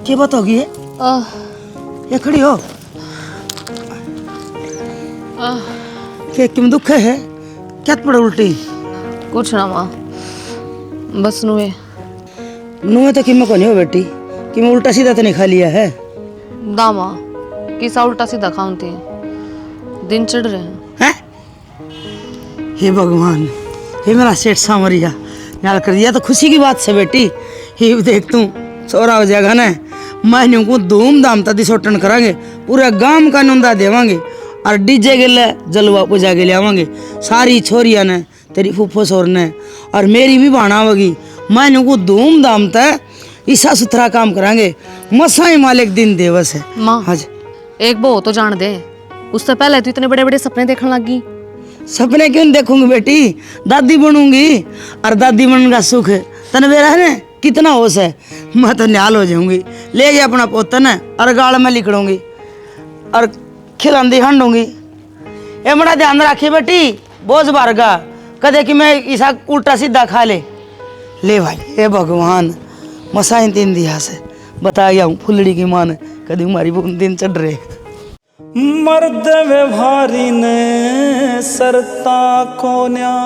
क्या बात होगी है? ये खड़ी हो क्या क्यों दुख है? क्या पड़ा उल्टी? कुछ ना माँ, बस नुए तो कि मैं को नहीं हो बेटी कि मैं उल्टा सीधा तो नहीं खा लिया है? दामा किसा उल्टा सीधा खाऊं थी, दिन चढ़ रहे हैं। हे भगवान, हे मेरा सेठ सामरिया यार कर दिया तो खुशी की बात से बेटी। हे देख तू सोरा हो जाएगा ना, मैं को धूमधाम तदी सोटन करांगे, पूरा गांव का नंदा देवांगे और डीजे के लिए जलवा पूजा के लिए आवांगे। सारी छोरिया ने तेरी फूफो सोर ने और मेरी भी भाणा होगी। मैं को धूमधाम तक ईसा सुथरा काम करांगे। मसाई मालिक दिन दिवस है माँ। आज एक बो तो जान दे, उससे पहले तू इतने बड़े बड़े सपने देखने लगी। सपने क्यों देखूंगी बेटी, दादी बनूंगी और दादी बनने का सुख तन मेरा है ना कितना होश है। मैं तो न्याल हो जाऊंगी, ले गया अपना पोतन और गाल में लिखड़ूंगी और खिलांदी हंडूंगी। ये बड़ा ध्यान रखिए बेटी, बोझ भर का कदे कि मैं ऐसा उल्टा सीधा खा ले भाई। हे भगवान, मसाइन तीन दिया से बता गया हूँ फुलड़ी की मान कभी हमारी दिन चढ़ रहे। मर्द व्यवहारी ने सरता को न्या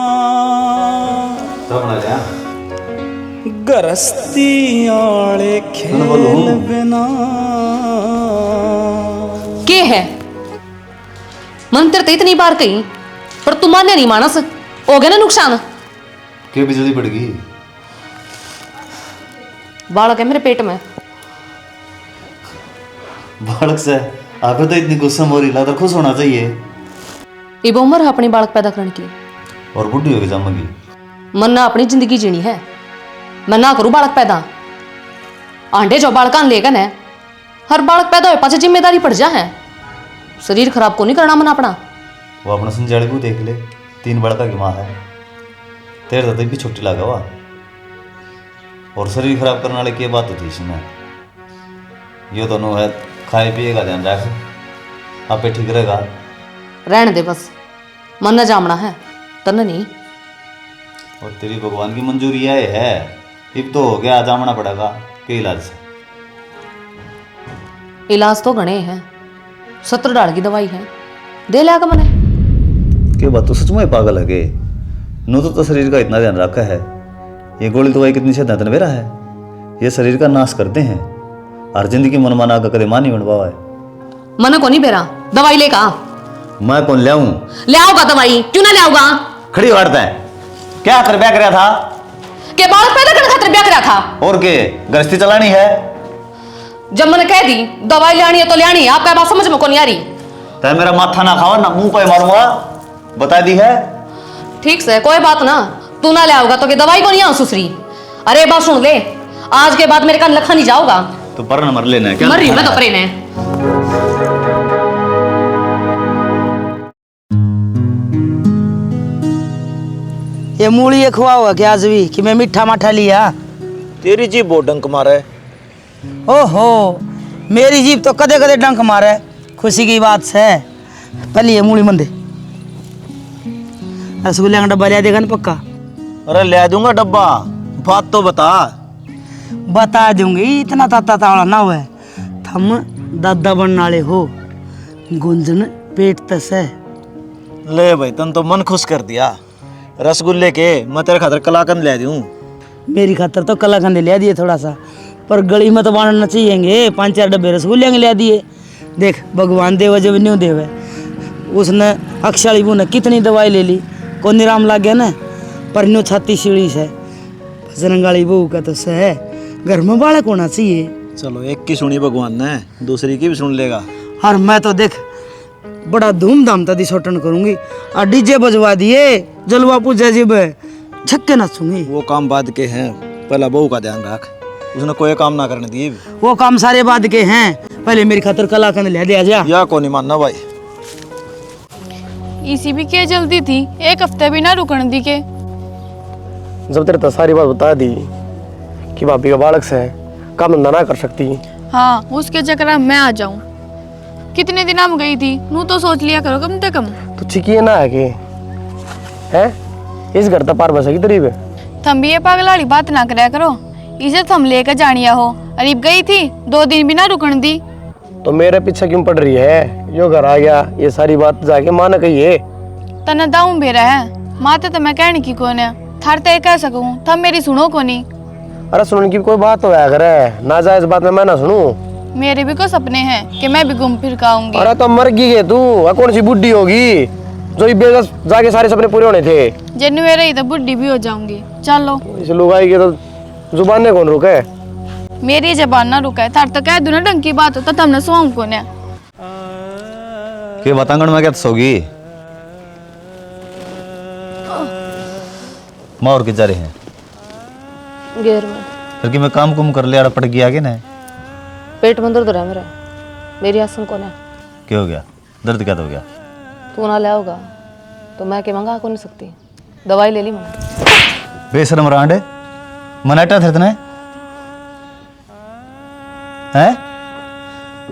गरस्ती आले खेल बिना के है मंत्र तो इतनी बार कही पर तू माने नहीं। मानस हो गया ना नुकसान के बिजली पड़ गई। बालक है मेरे पेट में। बालक से आप तो इतनी गुस्सा हो रही लगा, खुश होना चाहिए। इब उम्र है अपनी बालक पैदा करने की और बुढ़ी होगी जमगी। मन ना अपनी जिंदगी जीनी है, मैं ना करूं बालक पैदा। आंडे जो बालकान लेगा न, हर बालक पैदा हो पाछे जिम्मेदारी पड़ जा है। शरीर खराब को नहीं करना मन अपना। वो अपना संजाली को देख ले, 3 बड़का की माँ है, तेरे दादा भी छोटी लगा हुआ और शरीर खराब करने वाले की बात होती इसमें। ये दोनों है खाए पिए का ध्यान रख, आपे ठीक रहेगा। रहने दे बस, मन न जामना है तन नहीं। और तेरी भगवान की मंजूरी है अब तो हो गया, जामना पड़ेगा के इलाज से। इलाज तो गणे हैं, 70 डाल की दवाई है, दे लिया का मने। के बात तो सच में पागल है के नो तो शरीर का इतना ध्यान रखा है। ये गोली दवाई कितनी से मेरा है, ये शरीर का नाश करते हैं और जिंदगी मन माना का कदे मानी बनवा है। मने को नहीं बेरा दवाई लेगा। मैं कौन ले आऊं? ले आओगा दवाई, क्यों ना ले आऊगा? खड़ी करते हैं क्या खातर ब्याह कराया था? के बालक पैदा करने खातिर ब्याह कराया था। और के गृहस्थी चलानी है। जब मैंने कह दी दवाई लेनी है तो लेनी है, आपका बात समझ में कौन आ रही? तै मेरा माथा ना खाओ ना मुंह पे मारूंगा, बता दी है। ठीक से कोई बात ना, तू ना ले आओगा तो के दवाई को नहीं आऊं सुसरी। अरे बात सुन ले, आज के बाद मेरे कान लखा नहीं जाओगा। तो पर न मर लेना है क्या? मर रही मैं तो परे ने। ये मूली ये खुआ हुआ क्या आज भी कि मैं मीठा माठा लिया? तेरी जीभ बहुत डंक मारे। ओहो, मेरी जीभ तो कदे कदे डंक मारे, खुशी की बात है। पहले ये मूली मंदे रसगुल्ले का डब्बा लिया देगा ना पक्का? अरे ले दूंगा डब्बा, बात तो बता दूंगी, इतना ताता तावड़ा ना हुआ। थम दादा बनने वाले हो, गुंजन पेट तस है। ले भाई तन तो मन खुश कर दिया। रसगुल्ले के मैं तेरे खातर कलाकंद ले दूं। मेरी खातर तो कलाकंद ले दिए थोड़ा सा, पर गली में तो बांटना चाहिए। 5-4 डब्बे रसगुल्ले के ले दिए। देख भगवान देव जब न्यू देव, उसने अक्षाली बू ने कितनी दवाई ले ली, को निराम लग गया ना, पर न्यू छाती सीढ़ी से बजरंगाली बहू का तो है, घर में बालक होना चाहिए। चलो एक की सुनी भगवान ने, दूसरी की भी सुन लेगा। और मैं तो देख बड़ा धूमधाम तदी सोटन करूंगी और डीजे बजवा दिए, जलवा पूजा जीब छक्के नाचूंगी। वो काम बाद के हैं, पहला बहू का ध्यान रख, उसने कोई काम ना करने दिए। वो काम सारे बाद के हैं, पहले मेरी खातर कलाकंद ले दिया जा। या को नहीं मानना भाई। इसी भी क्या जल्दी थी, एक हफ्ते भी ना रुकने दी के। जब तेरे तो सारी बात बता दी कि भाभी का बालक से काम धंधा ना कर सकती। हाँ, उसके चक्कर में मैं आ जाऊं। कितने दिन हम गई थी, नू तो सोच लिया करो कम से कम। तो चिकी ना है कि है इस घर तक पार बसेगी तरीब है। थम भी ये पागल वाली बात ना कराया करो। इसे थम लेकर जानिया हो, अरीब गई थी 2 दिन भी ना रुकन दी। तो मेरे पीछे क्यों पड़ रही है? यो घर आ गया, ये सारी बात जाके माँ ने कही है। तना दाऊं बेरा है माते तो मैं कहने की कौन है, थार तय कह सकूं, थम मेरी सुनो को नहीं। अरे सुनने की कोई बात तो है अगर है ना जाए इस बात में मैं ना सुनूं। मेरे भी को सपने हैं कि मैं भी घूम फिर के आऊंगी। अरे तो मर गई है तू, कौन सी बुढ़ी होगी जो बेबस जाके सारे सपने पूरे होने थे। जन्नू मेरे ही तो बुढ़ी भी हो जाऊंगी। चलो इस लोग आएगी तो जुबान ने कौन रुके? मेरी जबान ना रुका है, थार तो कह दू ना ढंग की बात हो तो तुमने सोऊं कौन है। के बतांगण में क्या सोगी माँ और के जा रहे हैं गेर में फिर कि मैं काम कुम कर लिया पट गया कि नहीं? पेट में दर्द हो रहा है मेरा। मेरी आसन कौन है? क्या हो गया? दर्द क्या हो गया? तू ना ले आओगा तो मैं के मंगा को नहीं सकती। दवाई ले ली मैंने। बेशरम रांडे मनाटा थे तने हैं?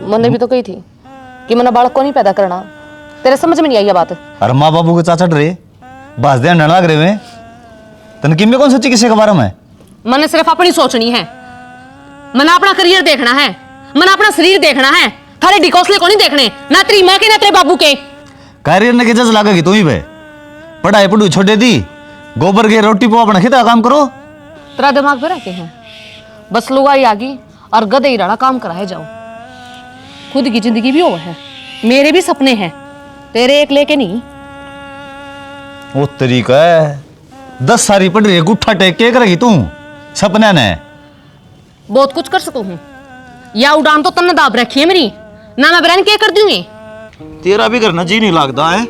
मैंने भी तो कही थी कि मैंने बालक को नहीं पैदा करना। तेरे समझ में नहीं आई ये बात? अरे माँ बाबू के चाचा डरे बास दे अंडा लग रहे में तन किम में कौन सोची किसी के बारे में? मैंने सिर्फ अपनी सोचनी है। मैंने अपना करियर देखना है, मैंने अपना शरीर देखना है। थारे डिकोसले को नहीं देखने, ना तेरी माँ के ना तेरे बाबू के। कैरियर ने के जज लागेगी तू ही पे पढ़ाई पढ़ू छोड़े दी गोबर के रोटी पो अपना खेता काम करो। तेरा दिमाग भरा के हैं बस लुगाई आगी और गधे ही राड़ा काम कराए जाओ। खुद की जिंदगी भी वो है, मेरे भी सपने हैं, तेरे एक लेके नहीं। वो तरीका है 10 सारी पढ़ रही है गुट्ठा टेक के करेगी तू सपने ने? बहुत कुछ कर सकूं हूं या उड़ान तो तन्ने दाब रखी है मेरी ना, मैं बरन के कर दूंगी। तेरा भी घर ना जी नहीं लगता है।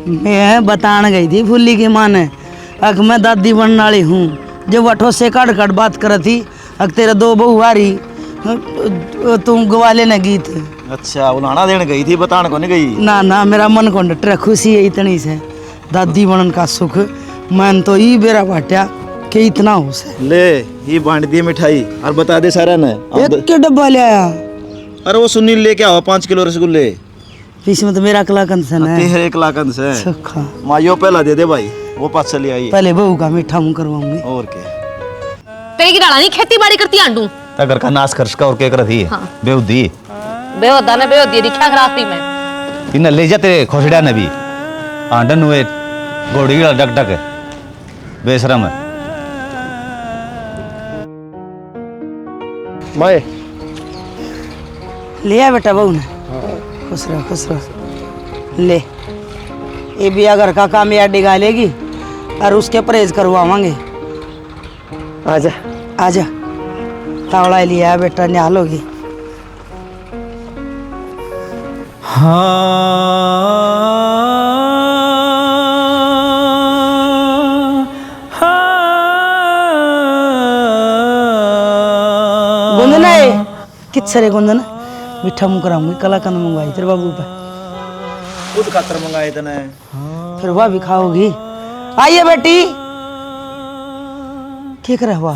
मैं बतान गई थी फुल्ली की माँ ने अक मैं दादी बनने वाली हूँ। जब अठो से काट काट बात कर थी अक तेरे 2 बहू हारी तुम गवाले ने गीत। अच्छा उलाना देने गई थी, बताने को नहीं गई? ना ना मेरा मन को डर खुशी है इतनी से दादी बनन का सुख मन तो ई बेरा बाट्या कि इतना हो से। ले ये बांट दी मिठाई और बता दे सारा ने। एक के डब्बा ले आया। अरे वो सुनील लेके आओ 5 किलो रसगुल्ले। इसमें तो मेरा कलाकंद सन है। तेरे 1 लाख से सुखा मायो पहला दे दे भाई, वो पास चली आई। पहले बहू का मीठा मुंह करवाऊंगी। और क्या तेरी की डाला नहीं खेती बाड़ी करती आंडू अगर का नाश खर्च का और क्या कर थी बेउदी बेहोदा ने बेहोदी दिखा खराबती में इन ले जा तेरे खोसड़ा ने भी आंडन हुए घोड़ी का डक डक बेशरम है। माए लिया बेटा बहू ने खुश रहो ले। ये भी अगर का काम यार डिगा लेगी और उसके परहेज करवावांगे। आजा आजा तावड़ा लिया बेटा न्याल होगी। गुंदन है कित सरे गुंदन मीठा मुंह कराऊंगी कलाकंद मंगवाई तेरे बाबू पे खुद खातर मंगाए तने। फिर वह भी खाओगी। आइए बेटी क्या करे हुआ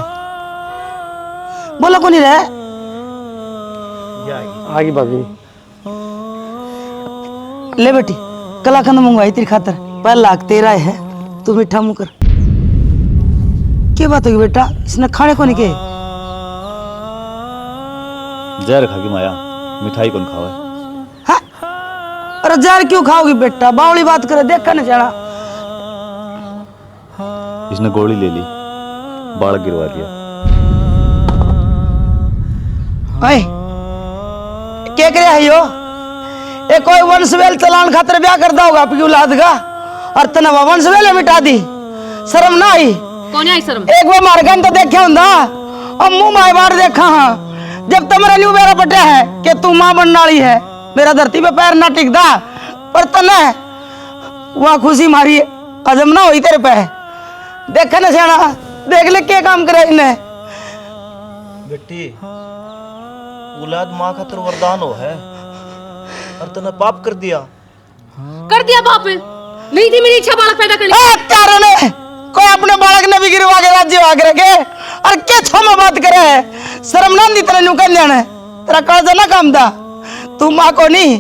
बोला को नहीं रहे। आगी भाभी। ले बेटी कलाकंद मंगवाई तेरी खातर 1 लाख तेरा है तू मीठा मुंह कर। क्या बात होगी बेटा इसने खाने को नहीं के? जहर खा की माया मिठाई कौन खावे? हाँ? अरे जहर क्यों खाओगी बेटा बावली बात करे देखा न जाना। इसने गोली ले ली बाल गिरवा दिया। अय क्या करे है यो? ये कोई वंशवेल चलान खातर ब्याह करता होगा आपकी औलाद का और तनवा वंशवेल मिटा दी। शर्म ना आई? कौन आई शर्म? एक बार मार गन तो देखा हुंदा और मुंह माय बार देखा हाँ जब तुम्हारा न्यू मेरा पटा है कि तू मां बनने वाली है मेरा धरती पे पैर ना टिकदा पर तने वहां खुशी मारी हजम ना हुई तेरे पे। देखा ना सियाना देख ले क्या काम करे इन्हें। बेटी औलाद माँ खातर वरदान हो है और तने पाप कर दिया। बाप नहीं थी मेरी इच्छा बालक पैदा करने की। कारण है कोई अपने बालक ने भी गिरवा के राज्य भाग रखे और क्या क्षमा बात करे है। शर्म ना दी तेरे न्यू कन्या ने तेरा काजा ना काम था। तू माँ को नहीं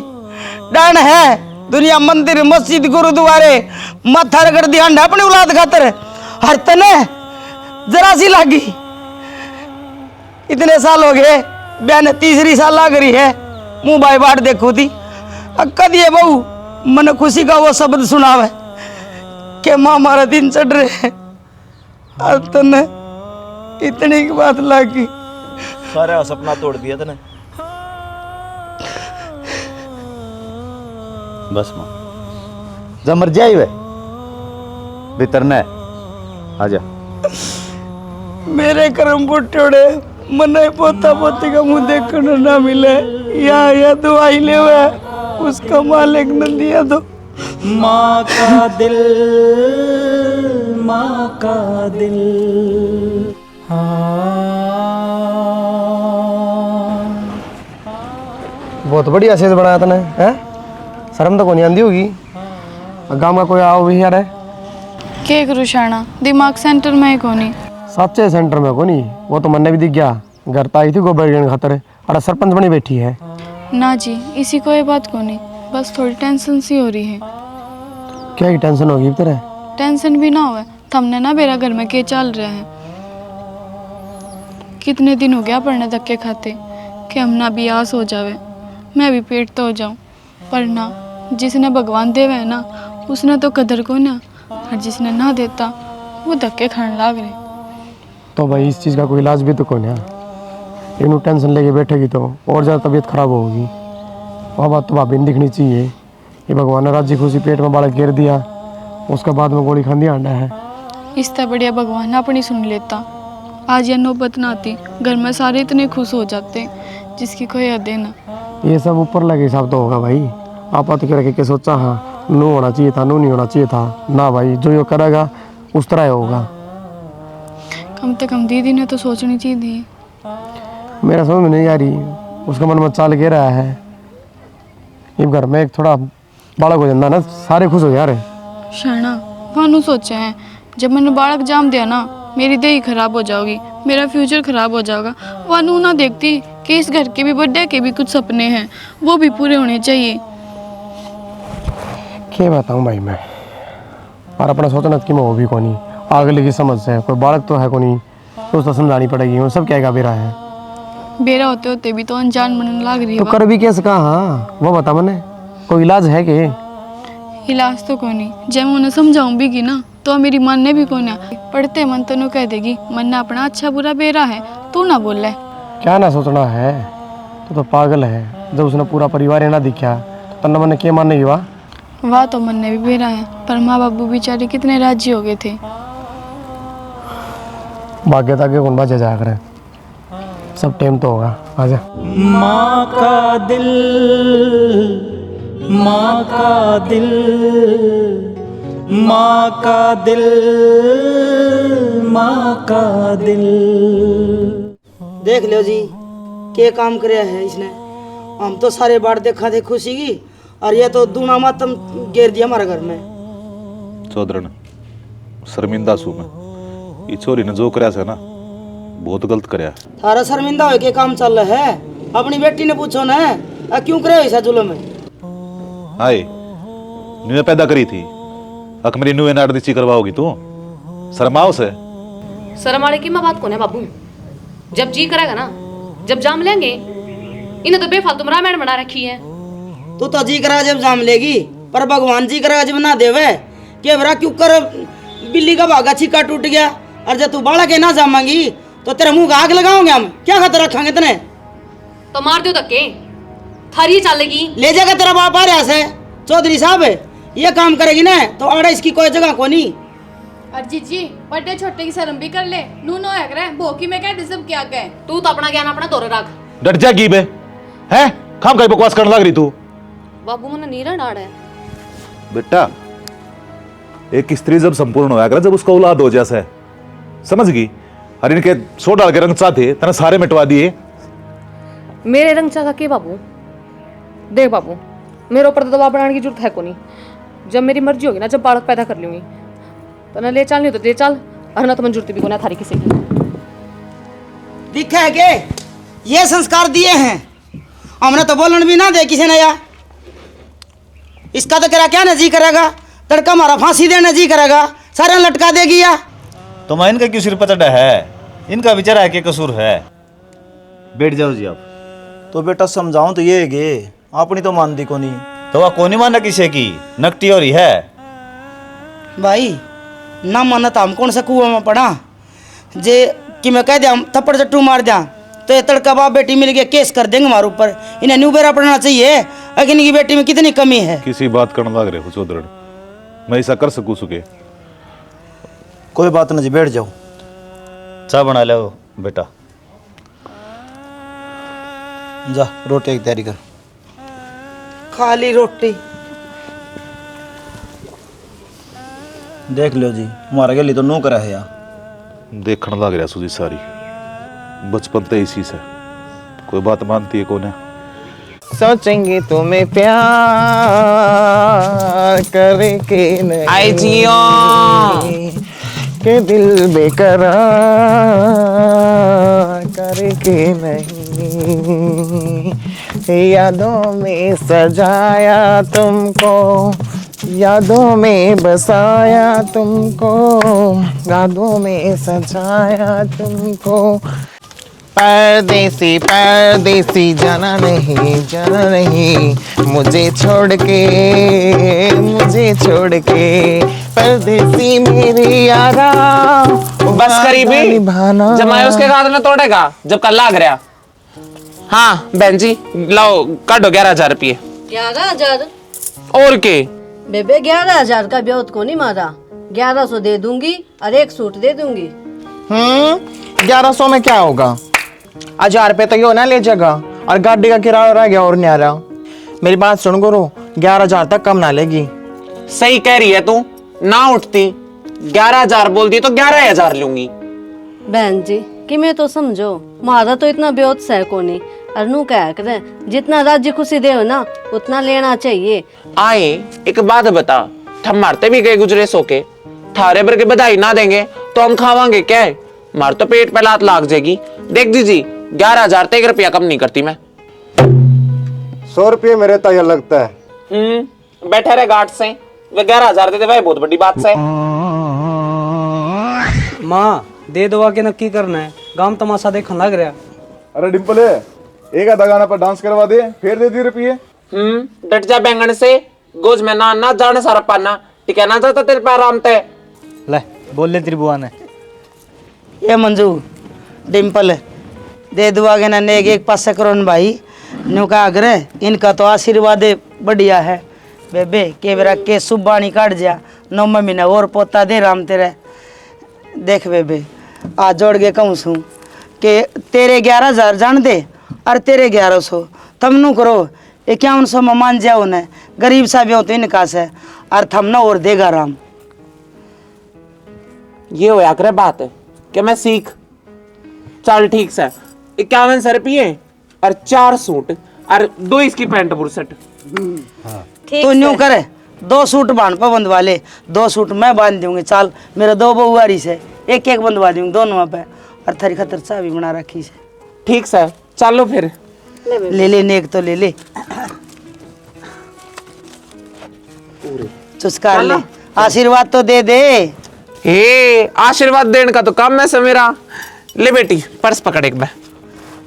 डन है दुनिया मंदिर मस्जिद गुरुद्वारे माथा रगड़ दिया अंडा अपनी औलाद खातर। हर तने जरा सी लागी, इतने साल हो गए, बहन तीसरी साल लाग रही है, मुंह बाई बाट देखो थी। कद ये बहू मन खुशी का वो शब्द सुनावे कि माँ हमारा दिन चढ़ रहे है। हर तने इतनी की बात लागी, सारा सपना तोड़ दिया तने। बस माँ जा मर जाए वे भीतर न आजा। मेरे कर्म पुट्टोड़े मन पोता पोती का मुंह देखने ना मिले, या दवाई ले उसका मालिक न दिया तो। माँ का दिल, माँ का दिल। बहुत बढ़िया सेज बनाया तने, हैं? शर्म तो को नहीं आंदी होगी। गाँव का कोई आओ भी यार है? के करूँ शाना, दिमाग सेंटर में ही कोनी। सच्चे सेंटर में को नहीं, वो तो मन भी दिख गया। घर तो आई थी गोबर गिरने खातर, और सरपंच बनी बैठी है। ना जी, इसी को ये बात कोनी, बस थोड़ी टेंशन सी हो रही है। क्या ही टेंशन होगी तेरे? टेंशन भी ना होवे, थमने ना मेरा घर में के चल रहे हैं। कितने दिन हो गया पढ़ने धक्के खाते कि हम ना भी आस हो जावे, मैं भी पेट तो हो जाऊं। पर ना, जिसने भगवान देवे है ना, उसने तो कदर को ना, और जिसने ना देता वो धक्के खाने लाग रहे। तो भाई इस चीज़ का कोई इलाज भी तो कौन है? इन्हों टेंशन लेके बैठेगी तो और ज़्यादा तबीयत खराब होगी। वह बात तो भाभी नहीं दिखनी चाहिए। ये भगवान ने राजी खुशी पेट में बालक गिर दिया, उसके बाद में गोली खांदी अंडा है। इससे बढ़िया भगवान अपनी सुन लेता, आज यह नौबत ना आती। घर में सारे इतने खुश हो जाते जिसकी कोई हद ना। ये सब ऊपर लगे हिसाब तो होगा भाई। आप तो क्या के सोचा हाँ नू होना चाहिए था, नू नहीं होना चाहिए था ना भाई। जो ये करेगा उस तरह होगा। कम से कम दीदी ने तो सोचनी चाहिए थी। मेरा समझ में नहीं आ रही, उसका मन में चाल के रहा है। ये घर में एक थोड़ा बालक हो जाता ना, सारे खुश हो जा रहे। शाना भानु सोचे हैं, जब मैंने बालक जाम दिया ना, मेरी देही खराब हो जाओगी, मेरा फ्यूचर खराब हो जाएगा। वानू ना देखती कि इस घर के भी बर्थडे के भी कुछ सपने हैं, वो भी पूरे होने चाहिए। क्या बताऊँ भाई मैं, और अपना सोचना कि मैं वो भी को नहीं। अगले की समझ से कोई बालक तो है को नहीं, तो उसको समझानी पड़ेगी। वो सब क्या बेरा है, बेरा होते होते भी तो अनजान बनने लग रही तो है। कर भी कैसे कहा? हाँ वो बता मैंने, कोई इलाज है कि? इलाज तो कोनी, जब मैं उन्हें समझाऊं भी की ना, तो मेरी मन ने भी कोना पढ़ते मन तो कह देगी मन ने अपना अच्छा बुरा बेरा है, तू ना बोल ले। क्या ना सोचना है, तो पागल है। जब उसने पूरा परिवार ही ना दिखा तो तन्ना मन क्या मानेगी? वाह तो मन ने भी बेरा है, पर माँ बाबू बेचारे कितने राजी हो गए थे। भाग्य ताके कौन बाजा जाया करे, सब टाइम तो होगा। आजा। माँ का दिल, माँ का दिल, माँ का दिल, माँ का दिल। देख लो जी के काम करे है इसने। हम तो सारे बार देखा थे खुशी की, और ये तो दूना मातम घेर दिया हमारे घर में। चौधरन शर्मिंदा सू मैं, ये छोरी ने जो कराया ना बहुत गलत कराया। थारा शर्मिंदा हो के काम चल रहा है, अपनी बेटी ने पूछो ना क्यों करे ऐसा जुल्म में। हाय न्यू पैदा करी थी, अक मेरी न्यू नाट दी करवाओगी तू? शर्माओ से। शर्म वाले की मैं बात कौन है बाबू? जब जी करेगा ना, जब जाम लेंगे। इन्हें तो बेफालतू रामायण बना रखी है। तू तो जी करा जब जाम लेगी, पर भगवान जी करा जब ना देवे के भरा क्यों कर बिल्ली का भागा छिक्का टूट गया। और जब तू बालक के ना जामांगी तो तेरे मुंह का आग लगाओगे हम, क्या खतर रखेंगे तने? तो मार दो धक्के, थारी चलेगी। ले जाएगा तेरा बाप आ रहा से चौधरी साहब, ये काम करेगी ना तो आड़ा इसकी कोई जगह को नहीं। और जीजी बड़े छोटे की शर्म भी कर ले, नूनो है करे भोकी में कह दे सब क्या कहे। तू तो अपना ज्ञान अपना तोरे रख। डट जाएगी बे, हैं? खाम का बकवास करने लग रही तू। बाबू मन नीरा डाड़ है बेटा, एक स्त्री जब संपूर्ण होया करे, जब उसका औलाद हो जैसा है, समझ गई? और इनके सो डाल के रंग चाहते तने सारे मिटवा दिए। मेरे रंग चाह के बाबू देख बाबू, मेरे ऊपर तो दबाव बनाने की जरूरत है को नहीं। जब मेरी मर्जी होगी ना, जब बालक पैदा कर लूंगी तो ना ले चल, नहीं तो ले चल, और ना तो मन जरूरत भी को ना थारी किसी की। दिखा है के ये संस्कार दिए हैं, हमने तो बोलन भी ना दे किसी ने। या इसका तो करा क्या ना जी करेगा, तड़का मारा फांसी देना जी करेगा, सारा लटका देगी या। तो मैं इनका क्यों सिर पर चढ़ा है, इनका बेचारा है, क्या कसूर है। बैठ जाओ जी आप। तो बेटा समझाऊं तो ये गे, अपनी तो मानती को नहीं। तो वह कौन माना किसे की, नकटी और ही है। भाई ना माना तो हम कौन सा कुआं में पड़ा जे कि मैं कह दिया थप्पड़ चट्टू मार दिया तो ये तड़का बाप बेटी मिल गया केस कर देंगे हमारे ऊपर। इन्हें न्यू बेरा पड़ना चाहिए, अखिन की बेटी में कितनी कमी है। किसी बात करने लग रहे हो चौधरी, मैं ऐसा कर सकूं सुके। कोई बात ना जी, बैठ जाओ। चाय बना लो बेटा। जा रोटी की तैयारी कर। खाली रोटी देख लो जी, हमारा गली तो नू करा है यार। देखने लग रहा सुजी सारी, बचपन तो इसी से कोई बात मानती है कौन है। सोचेंगे तुम्हें प्यार करके नहीं, आई जियो के दिल बेकरार करके नहीं, यादों में सजाया तुमको, यादों में बसाया तुमको, यादों में सजाया तुमको। परदेसी परदेसी जाना नहीं मुझे छोड़ के परदेसी मेरे यारा। बस करीबी जमाए उसके हाथ में तोड़ेगा जब कल लाग रहा। हाँ बहन जी लाओ काटो 11,000 रुपये। 11,000 और के बेबे 11,000 का ब्याह को नहीं मारा, 1100 दे दूंगी और एक सूट दे दूंगी। 1100 में क्या होगा, 1,000 रुपये तो यो ना ले जाएगा और गाड़ी का किराया रह गया और न्यारा। मेरी बात सुन गुरु, 11,000 तक कम ना लेगी। सही कह रही है तू, ना उठती 11,000 बोल दी तो 11,000 लूंगी। बहन जी कि मैं तो समझो मारा तो इतना ब्योत सह को नहीं, और नू क्या करे जितना राज्य खुशी दे ना उतना लेना चाहिए। आए एक बात बता, हम मारते भी गए गुजरे सो के, थारे भर के बधाई ना देंगे तो हम खावांगे क्या है, मार तो पेट पे लात लाग जाएगी। देख दीजिए 11,000 1 रुपया कम नहीं करती मैं। 100 रुपये मेरे तो यह लगता है। बैठे रहे गार्ड से, वे 11,000 देते भाई बहुत बड़ी बात से। माँ दे दो के नक्की करना है, गांव तमाशा देखने लग रहा। अरे डिम्पल है, एक आधा गाना पर डांस करवा दे फिर दे 10 रुपये। डट जा बैंगन से, गोज में ना जाने सारा पाना टिका ना जाता तेरे पे आराम ते। ले बोल ले तेरी बुआ ने। ये मंजू डिम्पल दे दुआ के ना नेक एक पास करोन भाई न्यू का आग्रह, इनका तो आशीर्वाद बढ़िया है। बेबे के बेरा के सुबानी काट जा 9 महीने और पोता दे राम तेरे। देख बेबे आज जोड़ के कहूँ सू कि तेरे 11,000 जान दे और तेरे 1100 तम नू करो 5100 में मान जाओ न, गरीब सा भी हो तो इनका से और थम न और देगा राम। ये होया करे बात है कि मैं सीख चल ठीक से 5100 रुपये और 4 सूट और 2 इसकी पैंट बुरसट। तो न्यू करे 2 सूट बांध पर बंधवा ले, 2 सूट मैं बांध दूंगी। चाल मेरे 2 बहुआरी से एक बंधवा दूंगी दोनों पे, और थारी खतर चाह भी बना रखी से। ठीक सर चलो फिर ले ले नेक तो ले ले, चुस्कार ले, आशीर्वाद तो दे दे। हे आशीर्वाद देने का तो काम है मेरा। ले बेटी पर्स पकड़ एक बार।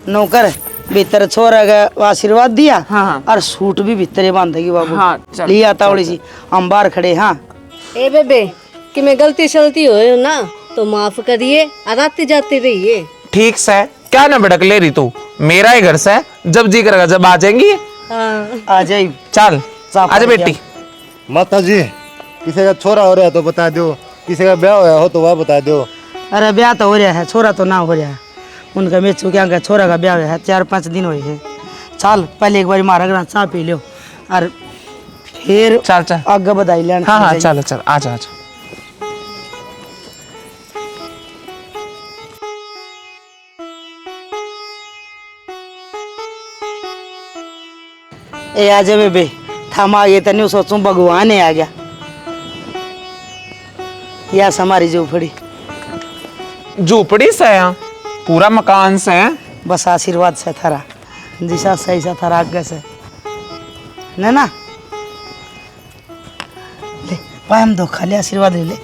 नौकर भीतर छोरा का आशीर्वाद दिया। हाँ। और सूट भी भीतर बांधेगी बाबू। हाँ, चल, लिया तावड़ी सी हम बाहर खड़े। हाँ ए बेबे कि मैं गलती शलती हो ना तो माफ करिए और आती जाती रहिए। ठीक से क्या ना भड़क ले रही तू, मेरा ही घर से जब जी करेगा जब आ जाएंगी। आ जाए चल आजा बेटी। माता जी किसी का छोरा हो रहा है तो बता दो, किसी का ब्याह होया हो तो वह बता दो। अरे ब्याह तो हो रहा है, छोरा तो ना हो रहा है। उनका मेचू क्या का छोरा का ब्याह है, 4-5 दिन हुए हैं। चल पहले एक बार मारा ग्रास चाह पी लो और फिर चल चल आगे बधाई लेना। हाँ चलो चल आजा आजा। ए आ जा बेबे, थम आ गए तनी सोचूं भगवान है आ गया। या हमारी झोपड़ी झोपड़ी से है, पूरा मकान से है। बस आशीर्वाद से थारा दिशा सही से थारा आगे से न ना। पायम धोखा ले आशीर्वाद ले ले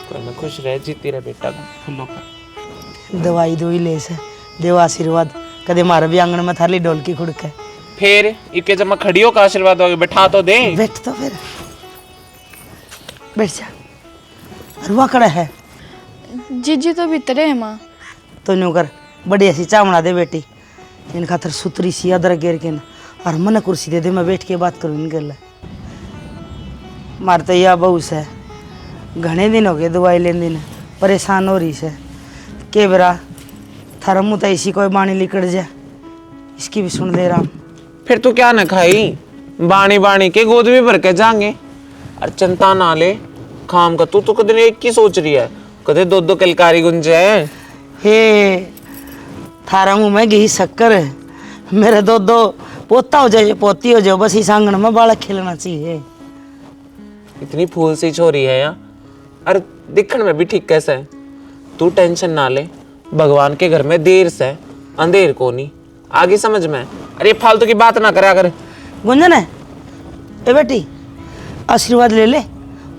कोई ना, खुश रह, जीती रहे बेटा फूलों पर। दवाई दोई ले से देव आशीर्वाद कदे मारे भी आंगन में थाली डोल की खुड़क है फिर इके जब मैं खड़ी हो का आशीर्वाद दोगे, बैठा तो दे। बैठ तो फिर बैठ जा। रुआ कड़ा है जीजी तो भीतरे है माँ। तो न्यू कर बड़ी ऐसी चाय बना दे बेटी, इन खातर सुतरी सी अदरक गिर के न और मन कुर्सी दे दे, मैं बैठ के बात करूँ इनके लिए। मार तो यह बहू से घने दिन हो गए दवाई लेने दिन परेशान हो रही से के बेरा थारा मुँह तो इसी कोई बाणी लिकड़ जाए, इसकी भी सुन ले रहा। फिर तू क्या न खाई, बाणी बाणी के गोद में भर के जाएंगे। और चिंता ना ले खाम का, तू तो कदे एक की सोच रही है, कदे दो दो किलकारी गुंजे है। हे थारा मुँह में घी शक्कर है, मेरे दो पोता हो जाए पोती हो जाए, बस इस आंगन में बालक खेलना चाहिए। इतनी फूल सी छोरी है यार, अरे दिखण में भी ठीक कैसे है। तू टेंशन ना ले, भगवान के घर में देर से अंधेर को नहीं, आगे समझ में। अरे फालतू की बात ना करा कर। गुंजन है ए बेटी, आशीर्वाद ले ले,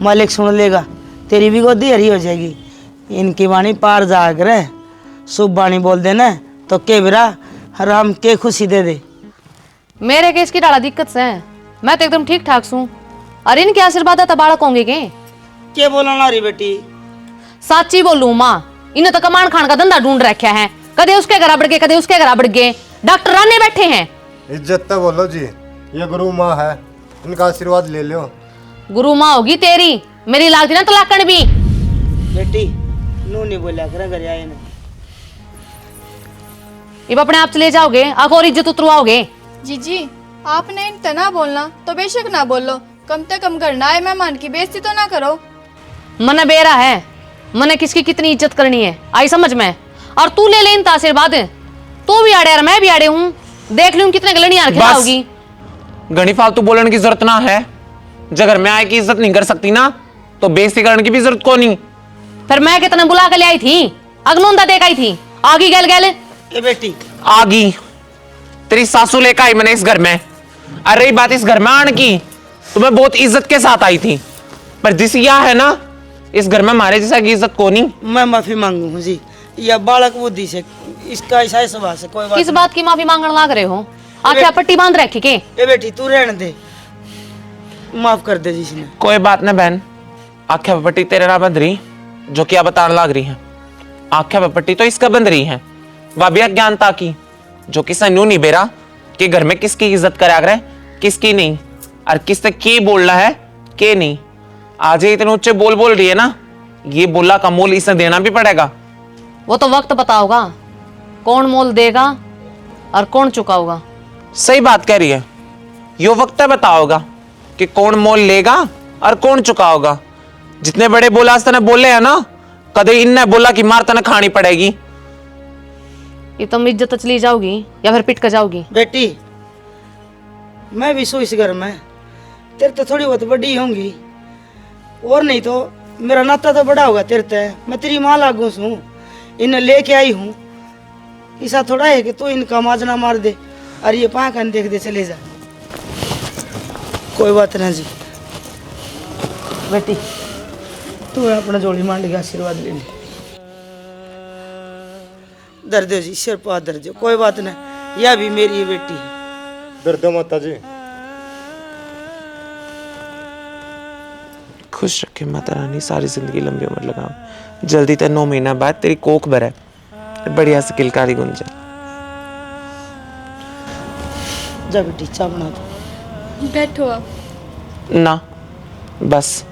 मालिक सुन लेगा, तेरी भी गोदी हरी हो जाएगी। इनकी वाणी पार जाग रहे, शुभ वाणी बोल देना तो के बिरा राम के खुशी दे दे। मेरे केस की डाला दिक्कत से है, मैं तो एकदम ठीक ठाक हूँ। अरे इनके आशीर्वाद तो बालक होंगे के बोला ना रही बेटी, साची बोलूं माँ, इन्हें तो कमान खान का धंधा ढूंढ रखा है, कदे उसके घर बढ़ गए कदे उसके घर बढ़ गए, डॉक्टर आने बैठे हैं। इज्जत तो बोलो जी, ये गुरु माँ है, इनका आशीर्वाद ले लो। गुरु माँ होगी तेरी, मेरी लागती ना तलाकण भी। बेटी नू नहीं बोला कर घर आए ना, अब अपने आप चले जाओगे, आग और इज्जत उतरवाओगे। जीजी आपने इन तना बोलना तो बेशक ना बोलो, कम से कम करना है, मेहमान की बेइज्जती तो ना करो। मन बेरा है, मने किसकी कितनी इज्जत करनी है आई समझ में। और तू ले ले इन आशीर्वाद, तू भी आड़े और मैं भी आड़े हूँ, देख लूं कितने गलनियां खिलाओगी। घनी फालतू बोलने की जरूरत ना है, जगर मैं आए की इज्जत नहीं कर सकती ना तो बेइज्जती करने की भी जरूरत को नहीं। फिर मैं कितने बुला के ले आई थी, अगनोंदा देख आई थी, आगी गल गल ए बेटी आगी तेरी सासू लेकर आई मैंने इस घर में। अरे रही बात इस घर में आने की, तो मैं बहुत इज्जत के साथ आई थी, पर जिस यह है ना इस घर में हमारे जैसा की इज्जत को नहीं। मैं माफी मांगू हूँ जी, या बालक बुद्धि से इसका ऐसा स्वभाव से कोई बात किस बात की माफी मांगने लाग रहे हो, आख्या पट्टी बांध रखी के। ए बेटी तू रहने दे, माफ कर दे जिसने। कोई बात ना बहन, आख्या पट्टी तेरे ना बंध रही, जो क्या बताने लाग रही है। आख्या पट्टी तो इसका बंध रही है वह भी अज्ञानता की, जो किसी न्यू नहीं बेरा कि घर में किसकी इज्जत करा करे किसकी नहीं, और किससे के बोलना है के नहीं। आज ये इतने ऊंचे बोल रही है ना, ये बोला का मोल इसे देना भी पड़ेगा। वो तो वक्त बताओगा कौन मोल देगा और कौन चुकाओगा। सही बात कह रही है, यो वक्त बताओगा कि कौन मोल लेगा और कौन चुकाओगा। जितने बड़े बोला ने बोले है ना, कदे इनने बोला कि मार तना खानी पड़ेगी। ये तुम इज्जत चली जाओगी या फिर पिट कर जाओगी। बेटी मैं भी सो इस घर में, तेरे तो थोड़ी बहुत बड़ी होंगी, और नहीं तो मेरा नाता तो बड़ा होगा तेरे ते, मैं तेरी माँ लागू हूँ, इन्हें लेके आई हूँ। ऐसा थोड़ा है कि तू इनका माजना मार दे और ये पाकन देख दे चले जा। कोई बात ना जी बेटी, तू अपना जोड़ी मांड के आशीर्वाद ले ले। दर्द जी सिर पर दर्द, कोई बात नहीं, यह भी मेरी बेटी है। दर्द माता जी, खुश रखे माता रानी, सारी जिंदगी लंबी उम्र लगाओ। जल्दी ते 9 महीना बाद तेरी कोख भरे बढ़िया से किलकारी गुंजे। जा बेटी चाय बना दो। बैठो अब। ना बस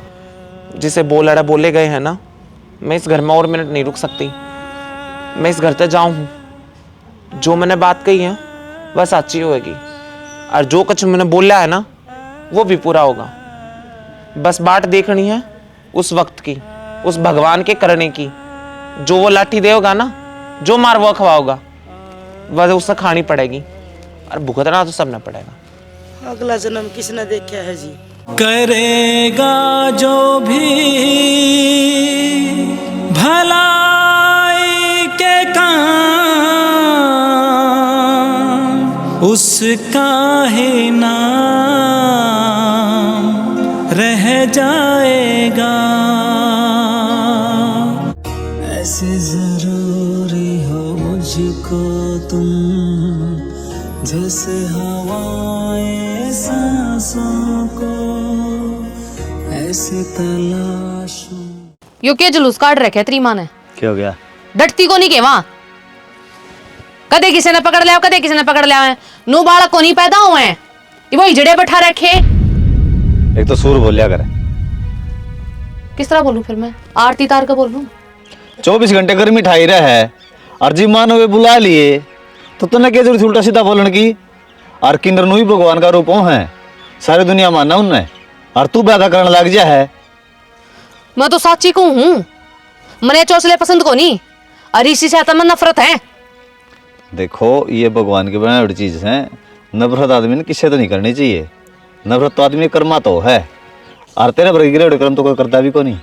जिसे बोल रहा बोले गए हैं ना, मैं इस घर में और मिनट नहीं रुक सकती। मैं इस घर तक जाऊं हूं, जो मैंने बात कही है वह सच्ची होगी, और जो कुछ मैंने बोला है ना वो भी पूरा होगा। बस बाट देखनी है उस वक्त की, उस भगवान के करने की। जो वो लाठी देगा ना, जो मार वो खवाओगा, वह उससे खानी पड़ेगी, और भुगतना तो सब ना पड़ेगा। अगला जन्म किसने देखा है जी। करेगा जो भी भलाई के काम, उसका ही नाम रह जाएगा। ऐसे जरूरी हो मुझको तुम, जैसे हवाएं सांसों को ऐसे तलाशूं। यो के जुलूस काट रखे तेरी माँ ने? क्या हो गया? डटती को नहीं के वहां, कदे किसी ने पकड़ लिया, कदे किसी ने पकड़ लिया है। नू बालक को नहीं पैदा हुए हैं, ये वही जड़े बैठा रखे। एक तो सूर बोल लिया कर। किस तरह बोलूं फिर मैं? आरती तार का बोल लूं? 24 घंटे गर्मी ठाई रहा है और जी मानो वे बुला लिए तो तूने क्या जरूरत उल्टा सीधा बोलने की? और किन्नर नु ही भगवान का रूप है, सारी दुनिया मानना उनने, और तू पैदा करने लग जा है। मैं तो साची को हूं, मने चौसले पसंद को नहीं, और इसी से तमन्ना नफरत है। देखो ये भगवान की बनाई हुई चीज है, नफरत आदमी ने किससे तो नहीं करनी चाहिए। नफरत तो आदमी कर्मा तो है, और तेरे पर गिरे कर्म तो कोई करता भी को नहीं।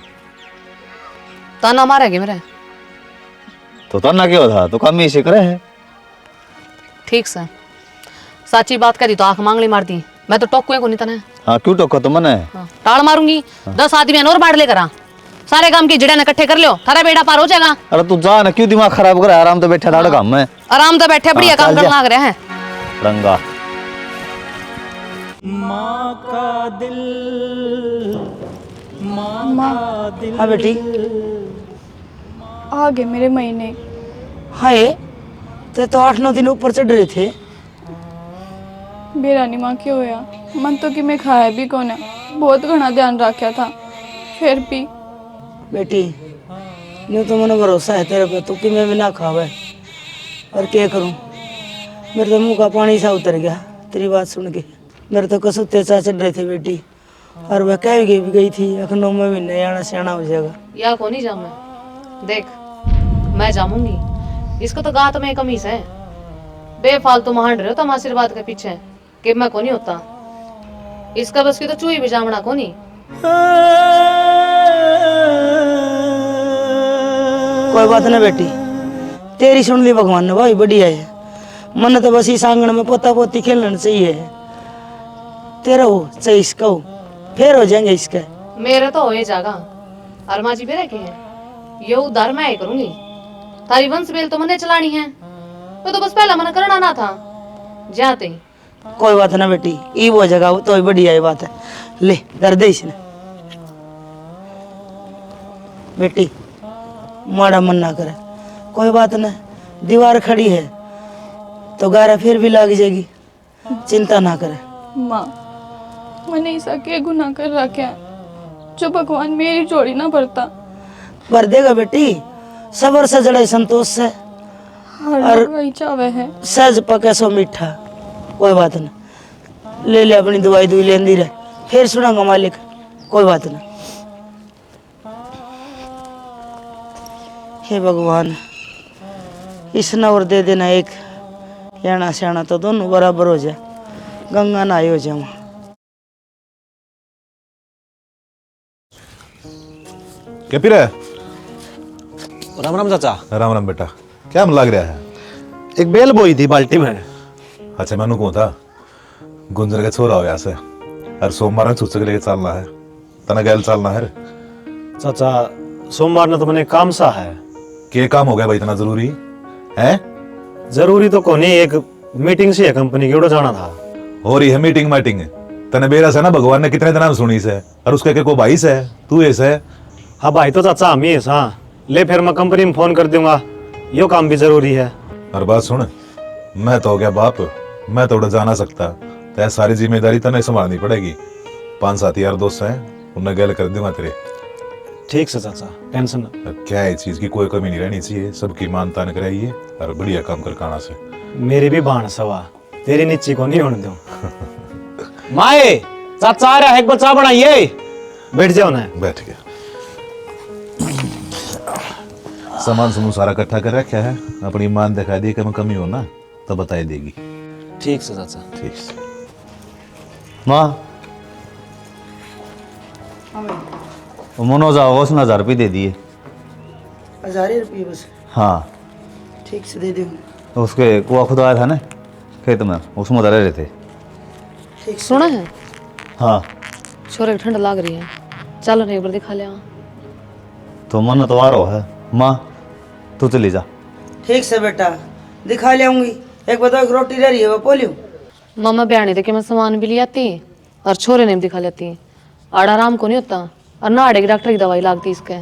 ताना मारेगे मेरे तो ताना क्यों था, तो काम ही इसे करे है। ठीक से साची बात करी तो आंख मांगली मार दी, मैं तो टोकुए को नहीं तने। हाँ क्यों टोका तो मन है? हाँ, टाल मारूंगी। 10 आदमी और बांट लेकर आ, सारे काम की जड़े ने इकट्ठे कर लियो, थारा बेड़ा पार हो जाएगा। अरे तू जा ना, क्यों दिमाग खराब करे? आराम तो बैठा था काम में, आराम से बैठे बढ़िया काम करना लग रहे हैं। रंगा माँ का दिल, माँ का दिल। हाँ बेटी, आ गए मेरे महीने। हाय तो 8-9 दिन ऊपर चढ़ रहे थे। बेरानी माँ क्यों होया? मन तो कि मैं खाया भी कौन है, बहुत घना ध्यान रखा था, फिर भी। बेटी यूँ तो मैंने भरोसा है तेरे पे, तू कि मैं भी ना खावे, और क्या करूँ? मेरे तो मुँह का पानी सा उतर गया तेरी बात सुन के। मेरे तो कसुत्ते सा चढ़ रहे थे बेटी, और वह कह भी गई थी अखनों में भी नहीं आना, सियाना हो जाएगा। या को नहीं जाऊं मैं, देख मैं जाऊंगी, इसको तो गात में कमी है। बेफालतू महान रहे हो तुम आशीर्वाद के पीछे कि मैं को नहीं होता, इसका बस की तो चूही भी जामना को नहीं। कोई बात ना बेटी, तेरी सुन ली भगवान ने, भाई बढ़िया है। मन तो बस इस आंगन में पोता पोती खेलना चाहिए, तेरा हो चाहिए इसका हो, फिर हो जाएंगे इसके। मेरे तो हो जाएगा, और माँ जी मेरे के हैं, ये उद्धार मैं ही करूंगी। तारी वंश बेल तो मने चलानी है, तो बस पहला मना करना ना था जाते ही। कोई बात ना बेटी, ई वो जगह वो तो बढ़िया ही बात है। ले कर दे इसने बेटी, माड़ा मन ना करे। कोई बात ना, दीवार खड़ी है तो गारा फिर भी लग जाएगी, चिंता ना करे। माँ मैंने ऐसा क्या गुनाह कर रखा है जो भगवान मेरी जोड़ी ना भरता? भर देगा बेटी, सबर से जड़े संतोष से, हर लोग वही चावे है। सहज पके सो मीठा। कोई बात ना, ले ले अपनी दवाई दुई लेंदी रहे, फिर सुनांगा मालिक। कोई बात ना। हे भगवान, इस नवर दे देना एक, याना श्याना तो दोनों बराबर हो जाए, गंगा नहाई हो जाऊँ। क्या पी रहा है? राम राम चाचा। राम राम बेटा, क्या मन लग रहा है? एक बेल बोई थी बाल्टी में। अच्छा मैनू कौन था, गुंजर का छोरा हो से, और सोमवार में छुच्चे के लेके चलना है, तना गैल चलना है। चाचा सोमवार ने तो मैंने काम सा है। क्या काम हो गया भाई, इतना जरूरी है? जरूरी तो कोनी, एक मीटिंग सी है कंपनी की, उड़ो जाना था। हो रही है मीटिंग माइटिंग, तने बेरा से ना भगवान ने कितने दिन सुनी से, और उसके को भाई से तू ऐसे है। हाँ भाई तो चाचा हम ही है सा, ले फिर मैं कंपनी में फोन कर दूंगा, यो काम भी जरूरी है। और बात सुन, मैं तो हो गया बाप, मैं तो उड़ जा ना सकता, तो सारी जिम्मेदारी तने संभालनी पड़ेगी। 5-7 यार दोस्त हैं, उन्हें गैल कर दूंगा तेरे। ठीक से चाचा, टेंशन ना। क्या है, चीज की कोई कमी नहीं रहनी चाहिए, सबकी मानता न कराइए, और बढ़िया काम कर खाना से। मेरी भी बाण सवा, तेरी नीची को नहीं होने दूं। माए चाचा आ रहा है, एक बच्चा बनाइए। बैठ जाओ ना। बैठ गया। सामान समूह सारा इकट्ठा कर रखा है, अपनी मान दिखा दी, कम कमी हो ना तो बताई देगी। ठीक से चाचा। ठीक से। माँ मनोज आओ, उसने 1000 रुपये दे दिए। 1000 रुपये बस? हाँ ठीक से दे दूँगा। उसके कुआ खुद आया था ना खेत में, उसमें उतर रहे थे। ठीक सुना है? हाँ छोरे ठंड लग रही है, चलो एक बार दिखा ले। तो मन तो आ रहा है माँ, तू चली जा। ठीक से बेटा, दिखा ले आऊंगी। एक बताओ, एक रोटी रह रही है वो पोलियो। मामा बयाने देखे मैं सामान भी ले आती और छोरे ने भी दिखा लेती। आड़ा आराम को नहीं होता और ना आड़े की डॉक्टर की दवाई लागती इसके।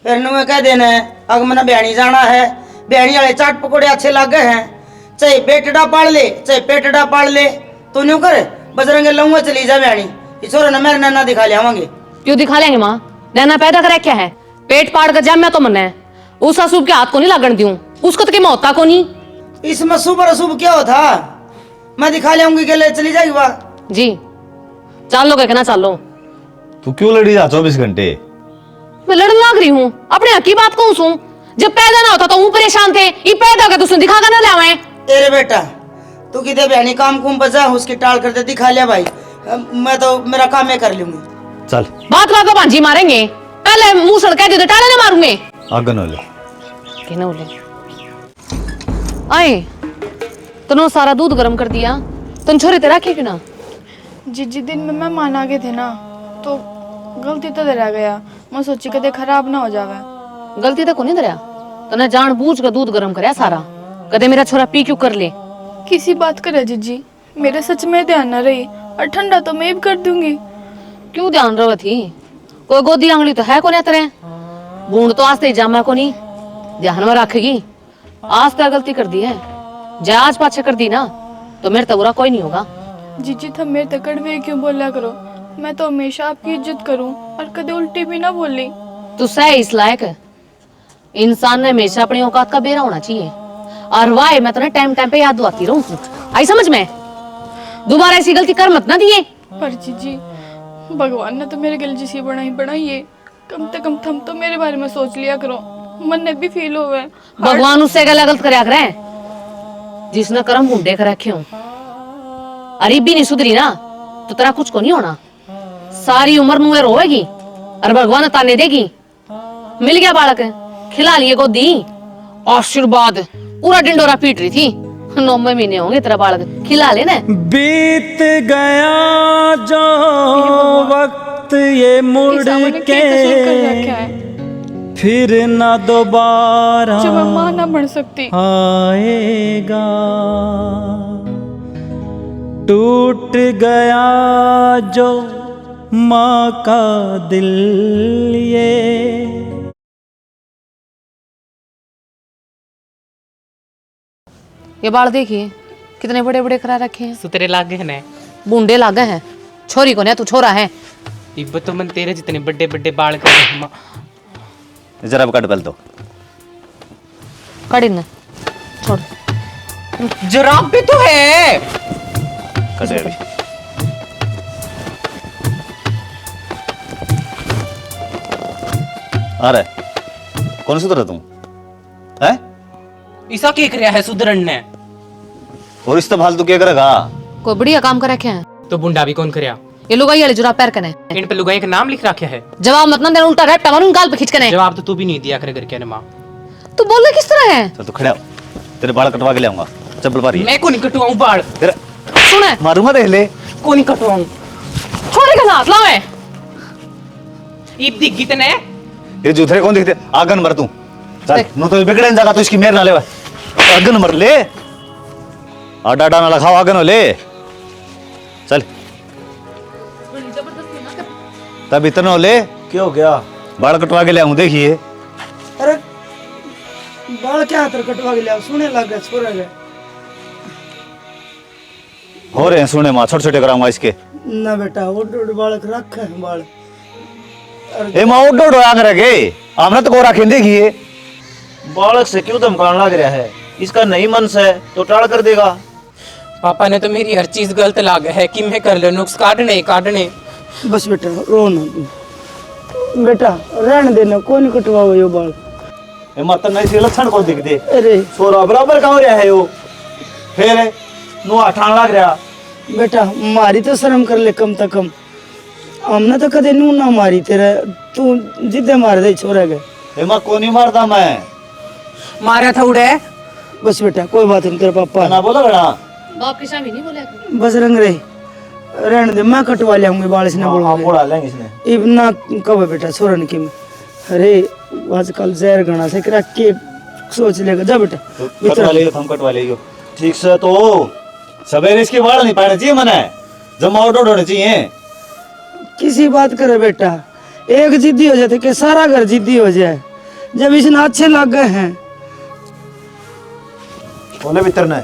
फिर नुए कह देना है अगर मैंने बयानी जाना है, बयानी वाले चाट पकौड़े अच्छे लग गए हैं, चाहे पेटड़ा पाड़ ले चाहे पेटड़ा पाड़ ले, तो न्यू करे बजरंगे लऊंगा चली जा बयानी। ये छोरा ना मेरे नैना दिखा ले आवांगे। क्यों दिखा लेंगे माँ? नैना पैदा करे क्या है? पेट पाड़ कर जाम मैं तो मन है उस असूब के हाथ को नहीं लागण दूं, उसको तो मौता को नहीं। इसमें शुभ और अशुभ क्या होता? मैं दिखा ले आऊंगी, के चली जाएगी वाह जी। चाल लो कहना चालो। तू क्यों लड़ी जा 24 घंटे? मैं लड़न लाग रही हूँ अपने हक की बात कहूँ सू। जब पैदा ना होता तो वो परेशान थे, ये पैदा होगा तो उसने दिखा कर ना लावे। तेरे बेटा तू किधर बहनी काम कुम बजा उसकी टाल करते दिखा लिया भाई, मैं तो मेरा काम मैं कर लूंगी। चल बात बात भांजी मारेंगे, पहले मुंह सड़का दे टाले ना मारूंगे। आगे न ले कहना बोले आए तनो सारा दूध गर्म कर दिया, तुम छोरे तेरा रखे क्यों ना? जिस दिन में मेहमान आ गए थे ना तो गलती तो रह गया, मैं सोची कदे खराब ना हो जावे। गलती तो को नहीं दरिया, तने जान बूझ कर दूध गर्म करया सारा, कदे मेरा छोरा पी क्यों कर ले। किसी बात करे जीजी, मेरे सच में ध्यान न रही और ठंडा तो मैं भी कर दूंगी। क्यों ध्यान रहो थी? कोई गोदी आंगली तो है को नहीं तेरे, बूंद तो आज जामा को नहीं ध्यान में रखेगी। आज तो गलती कर दी है, जा आज पाछे कर दी ना तो मेरे तो बुरा कोई नहीं होगा। जीजी तुम मेरे तक कड़वे क्यों बोला करो, मैं तो हमेशा आपकी इज्जत करूं और कदे उल्टी भी ना बोली। तू सह इस लायक, इंसान ने हमेशा अपनी औकात का बेरा होना चाहिए। और वाह मैं तुम्हें टाइम टाइम पे याद दुआती रहूं, आई समझ में? दोबारा ऐसी गलती कर मत ना दिए। पर जीजी भगवान ने तो मेरे गल जिसी बनाई है, कम से कम थम तो मेरे बारे में सोच लिया करो, मन ने भी फील होवे। भगवान उससे गला गलत करया करे जिसने कर्म बूढ़े कर रखे हो। अरे भी नहीं सुधरी ना तो तेरा कुछ को नहीं होना, सारी उम्र नुए रोएगी और भगवान ताने देगी। मिल गया बालक, खिला लिए गोदी, आशीर्वाद पूरा डिंडोरा पीट रही थी। 9 महीने होंगे तेरा बालक, खिला लेना। बीत गया जो वक्त ये मुड़ के फिर ना दोबारा जो मैं मां ना बन सकती आएगा। टूट गया जो माँ का दिल ये बाल देखिए कितने बड़े बड़े करा रखे हैं। सुतरे लागे हैं ने बूंदे लागे हैं। छोरी को नहीं तू छोरा है। इब्बत तो मन तेरे जितने बड़े बड़े बाल कर रहे हैं। जरा कट पहल तो कड़ी न छोड़, जराब भी तो है। कटे अभी। आ रहा कौन सुधरा तुम है? ऐसा क्या कर रहा है सुधरन ने? और इस तो फालतू क्या करेगा? कोई बढ़िया काम कर रखे हैं। तो बुंडा भी कौन करया? ये लुगाई वाले जुराब पैर कने इन पे लुगाई का नाम लिख रखा है। जवाब मत ना देना, उल्टा रैप मारूं गाल पे खींच कने। जवाब तो तू भी नहीं दिया करे घर के ने मां। तू बोल रहा किस तरह है? चल तू खड़ा हो, तेरे बाल कटवा के ले आऊंगा। चप्पल पारी मैं को नहीं कटवाऊं बाल। तेरा सुने मारूंगा देख ले। को नहीं कटवाऊं। छोरे का हाथ लावे। ईब दिख गई तने। ये जूठे कौन दिखते? आगन मर तू। चल नो तो बिगड़े जगह तो इसकी मेर ना ले। आगन मर ले, आडा आडा ना लगाओ, आगन हो ले। चल तब इतना हो ले। क्या हो गया? बाल कटवा के ले आऊं देखिए। अरे बाल क्या हाथ कटवा के लिया, सुने लग गए छोरे गए हो रहे हैं सुने माँ, छोटे छोटे कराऊंगा इसके ना बेटा। वो बालक रखे हैं बाल। ए माँ उड़ उड़ आंग रह गए, हमने तो को रखे देखिए। बालक से क्यों धमकाने लग रहा है? इसका नहीं मन से तो टाल कर देगा। पापा ने तो मेरी हर चीज गलत लाग है कि मैं कर ले नुक्स काटने। बस बेटा रो ना तू। बेटा रहने देना, कौन नहीं कटवाओ ये बाल। ए माता नहीं से लक्षण को दिख दे। अरे छोरा बराबर कहाँ रहा है वो? फिर नो ठान लग रहा। बेटा मारी तो शर्म कर ले कम से कम, हमने तो कदे नू ना मारी तेरा, तू जिद्दे मार दे छोरे गए। ए माँ को नहीं मारता मैं, मारा था उड़े। बस बेटा कोई बात नहीं, तेरा पापा ना बोला बड़ा बाप की शामी नहीं बोले। बस रंग रहे रहने दे, मैं कटवा लियाऊंगी बाल। इसने बोला लेंगे इसने। इब ना कब बेटा छोरन की। अरे आजकल जहर गणा से करा के सोच लेगा जा बेटा तो कटवा लियो, हम कटवा लियो ठीक से। तो सवेरे इसके बाल नहीं पाने चाहिए, मने जमा ऑर्डर होने चाहिए। किसी बात करे बेटा, एक जिद्दी हो जाते कि सारा घर जिद्दी हो जाए। जब इसने अच्छे लग गए हैं बोले भीतर ने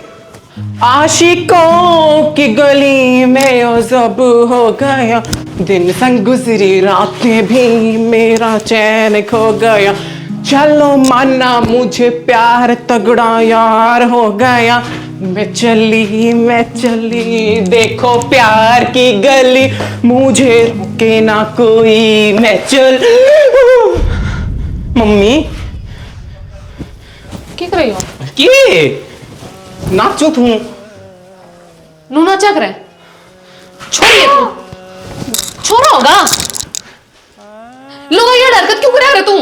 आशिकों की गली में ओ सब हो गया, दिन संग गुजरी रातें भी मेरा चैन खो गया। चलो माना मुझे प्यार तगड़ा यार हो गया, मैं चली देखो प्यार की गली, मुझे रोके ना कोई मैं चल। मम्मी क्या कर रही हो? की नाचो तू नू नाचा करे छोड़िए तू, छोरा होगा लोग ये हरकत क्यों करे तू?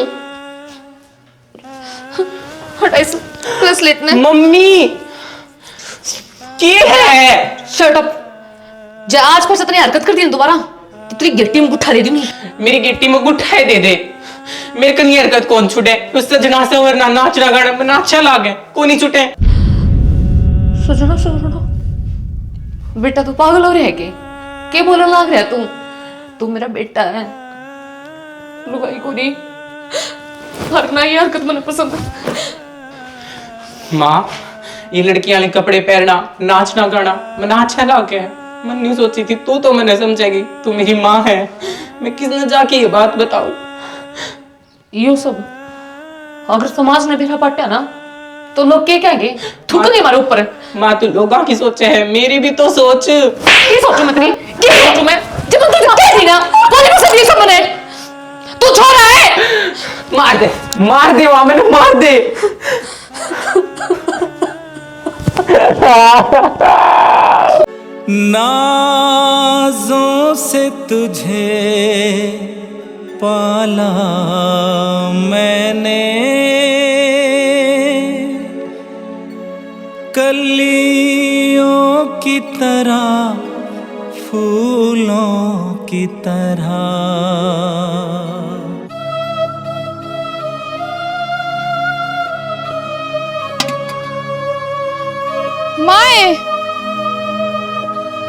हटा इस ब्रेसलेट ने। मम्मी की है? Shut up. जे आज पर इतनी हरकत कर दी ना दोबारा तो तेरी गिट्टी में गुठा दे दूंगी। मेरी गिट्टी में गुठाई दे दे, मेरे कनी हरकत कौन छुटे? उससे जनासे और ना नाचना गाना में नाचा लागे कौन नहीं छुटे? सुनो बेटा तू पागल हो रहा है के बोलने लग रहा है तू मेरा बेटा है। लुगाई को नहीं हरना ये हरकत मैंने पसंद है। माँ ये लड़कियां वाले कपड़े पहनना नाचना गाना मैंने अच्छा लागे मैं नहीं सोची थी तू तो मैंने समझेगी, तू मेरी माँ है। मैं किसने जाके ये बात बताऊं? यो सब अगर समाज ने देखा पट्टा ना तो लोग क्या कहेंगे? थूक नहीं मारे ऊपर। माँ तू लोगों की सोचे है, मेरी भी तो सोच। क्या सोचूं मैं तेरी? क्या सोचूं मैं? जब तुझे कह दी ना बोले मुझसे ये सब बने तू छोड़ा है। मार दे वहां मैंने मार दे। नाज़ों से तुझे पाला मैंने, कलियों की तरह फूलों की तरह। माए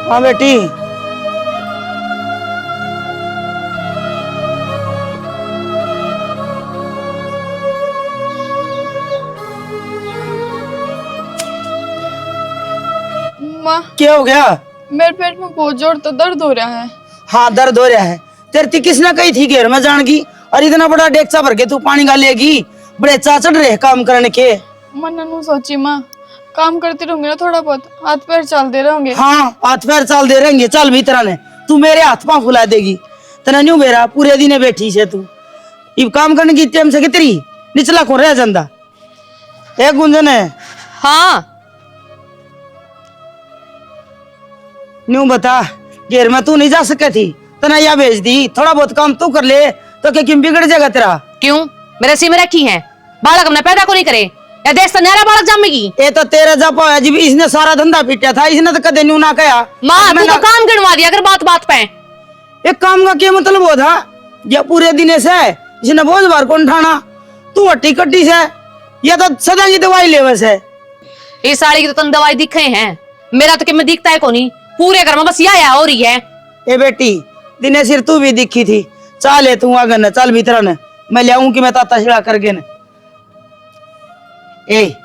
हाँ बेटी माँ क्या हो गया? मेरे पेट में बहुत जोर तो दर्द हो रहा है। हाँ दर्द हो रहा है। तेरे थी किसने कही थी घेर में जान की? और इतना बड़ा डेक्सा भर के तू पानी का लेगी? बड़े चाचड़ रहे काम करने के। मन नू सोची माँ काम करती रहूंगी ना, थोड़ा बहुत हाथ पैर चल दे रहेंगे। हाँ हाथ पैर चल दे रहेंगे। चल भी तरह ने तू मेरे हाथ पांव फुला देगी। तना न्यू मेरा पूरे दिन बैठी से तू इब काम करने की टाइम से कितनी निचला को रह जाता एक गुंजन है। हाँ न्यू बता घेर में तू नहीं जा सके थी तना या भेज दी। थोड़ा बहुत काम तू कर ले तो क्या किम बिगड़ जाएगा तेरा? क्यों मेरे सी में रखी है बालक हमने पैदा को नहीं करे या देश तो न्यारा बालक जमेगी। ये तो तेरा जपा है जी। इसने सारा धंधा पीटा था, इसने तो कदे न्यू ना कहा। माँ तू तो काम गिनवा दिया अगर बात बात पे। एक काम का क्या मतलब वो था? ये पूरे दिन से इसने बोझ भर कौन ठाना? तू हट्टी कट्टी से ये तो सदा की दवाई ले वैसे। इस साड़ी की तो तन दवाई दिखे हैं, मेरा तो क्या दिखता है को नहीं। पूरे घर में बस या हो रही है। ए बेटी दिने सिर तू भी दिखी थी। चल ले तू आगे न चल भीतर न मैं ले आऊं कि मैं ताता छिड़ा करके न। ए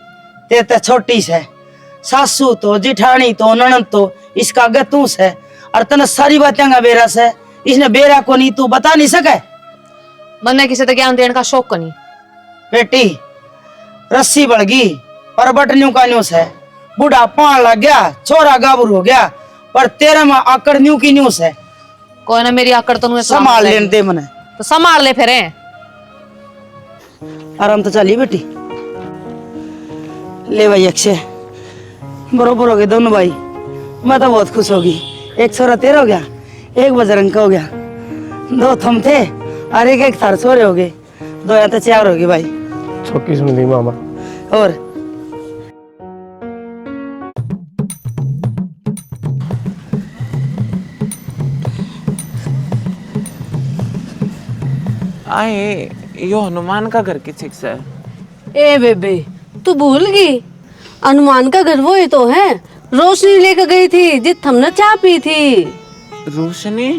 ते तो छोटी से सासू तो जिठानी तो ननद तो इसका आगे तू से और तने सारी बातें का बेरा से इसने बेरा को नहीं तू बता नहीं सके। मन किसी तो ज्ञान देने का शौक को नहीं। बेटी रस्सी बढ़ गई और बटनियों का न्यूस है। बूढ़ा पान लग गया छोरा गाबरू हो गया पर तेरे में आकड़ न्यू की न्यूस है। कोई ना मेरी आकड़ तो संभाल लेने दे मने तो संभाल ले फिर। आराम तो चलिए बेटी। ले भाई अक्षय बरोबर हो गए दोनों भाई। मैं तो बहुत खुश होगी। एक छोरा तेरा हो गया एक बजरंग का हो गया। दो थम थे और एक थार छोरे हो गए। दो या तो चार हो गए भाई। छोकी सुन ली मामा। और आए यो हनुमान का घर की छिक से। ए बेबे तू भूल गई? अनुमान का घर वो ही तो है, रोशनी लेकर गई थी जित हमने चाय पी थी। रोशनी?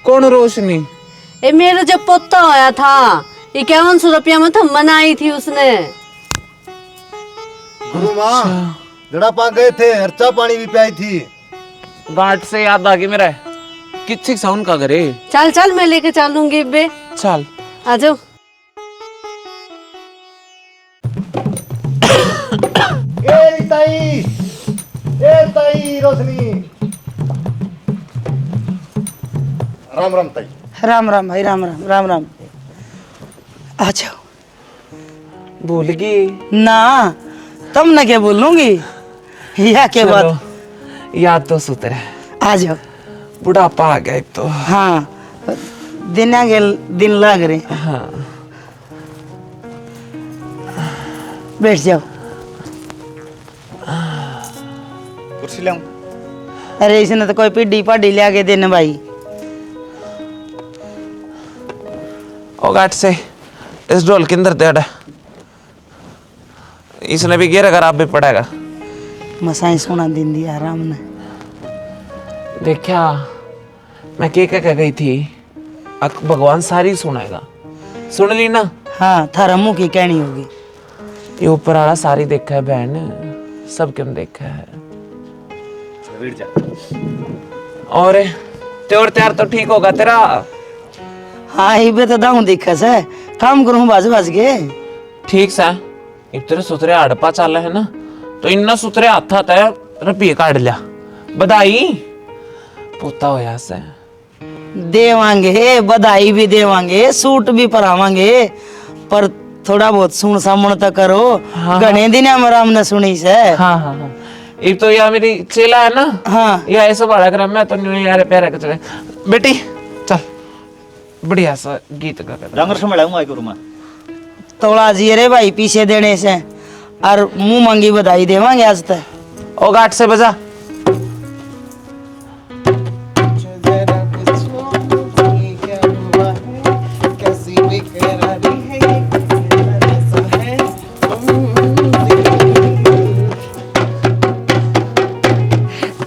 कौन रोशनी? ए मेरा जब पोता होया था 5100 रुपया में थम बनाई थी उसने। गुरु माँ जड़ा पा गए थे, हर्चा पानी भी पियाई थी। गांठ से याद आ गया मेरा, किच्छी साउंड का घरे। चल चल मैं लेके चलूंगी बे। चल आ जाओ। ए ताई रोशनी। राम राम ताई। राम राम भाई, राम राम राम राम। आ जाओ। भूल गई ना तुम ना क्या बोलूंगी या के बाद याद तो सुतर है। आ जाओ। बुढ़ापा आ गया एक तो। हाँ दिन आगे दिन लग रहे। हाँ बैठ जाओ। कुर्सी लाऊं? अरे इसने तो कोई पिड्डी पाडी ले आके देने भाई। ओ गाठ से इस ढोल के अंदर दे। इसने भी गिर अगर आप भी पड़ेगा। मसाई सोना दिन दिया आराम ने। देखा मैं क्या कह गई थी, भगवान सारी सुनाएगा। सुन ली ना? हाँ थारा मुंह की कहनी होगी। ये ऊपर वाला सारी देखा है बहन, सब क्यों देखा है। और त्योर त्यार तो ठीक होगा तेरा? हाँ ही बे तो दाऊ देखा से काम करूं बाज बाज के। ठीक सा इतने सुतरे हड़पा चाला है ना, तो इन्ना सुतरे हाथा तय रुपये काट लिया। बधाई पोता होया से देवांगे, बधाई भी देवांगे, सूट भी परावांगे, पर थोड़ा बहुत सुन सामण तो करो। हाँ, घने दिन आराम न सुनी से। हाँ हाँ हाँ एक तो यह मेरी चेला है ना। हाँ यह ऐसा बड़ा कर मैं तो नहीं यार प्यारा कर चले। बेटी चल बढ़िया सा गीत गा कर रंगर संभालूंगा गुरु माँ। तोड़ा जी रे भाई पीछे देने से और मुंह मांगी बधाई देवांगे आज तक। ओ गाठ से बजा।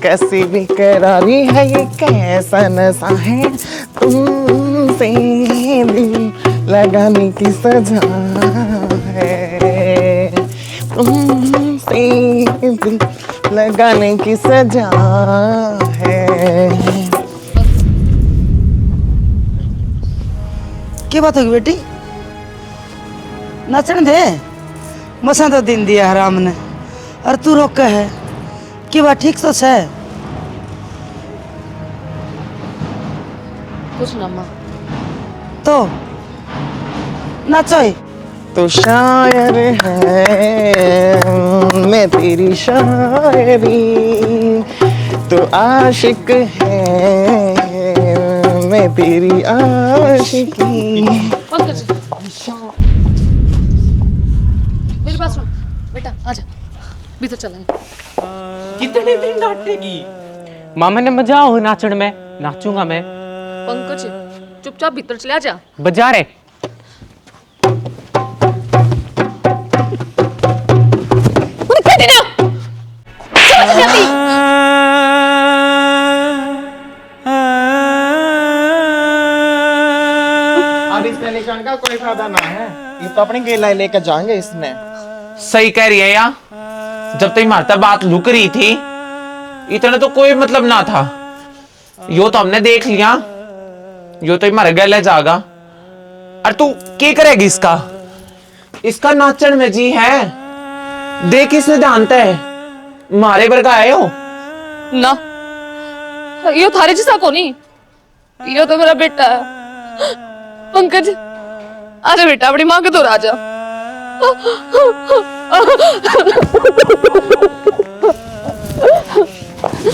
कैसी बेकरारी है ये, कैसा नशा है तुमसे दिल लगाने की सजा है, तुमसे दिल लगाने की सजा है। क्या बात होगी बेटी? नाचन दे मसा तो दिन दिया हराम ने और तू रोक है कि बात ठीक तो है। कुछ ना माँ। तो नाचो ही। तो शायर है मैं तेरी शायरी, तो आशिक है मैं तेरी आशिकी। पंकज मेरी बात सुन बेटा, आजा भीतर चलेंगे। कितने दिन नाचेगी? मामा ने मजा हो नाचन में, नाचूंगा मैं। पंकज चुपचाप भीतर चले आजा। बजा रे। अब इसमें निशान का कोई फायदा ना है, ये तो अपनी गेला लेकर जाएंगे इसमें। सही कह रही है यार, जब तक मारता बात लुक रही थी इतना तो कोई मतलब ना था। यो तो हमने देख लिया, यो तो मर गया ले जागा। और तू क्या करेगी इसका? इसका नाचन में जी है, देख इसने जानता है मारे बर का आए हो ना। यो थारे जैसा को नहीं, यो तो मेरा बेटा है। पंकज आजा बेटा, अपनी माँ के तो राजा।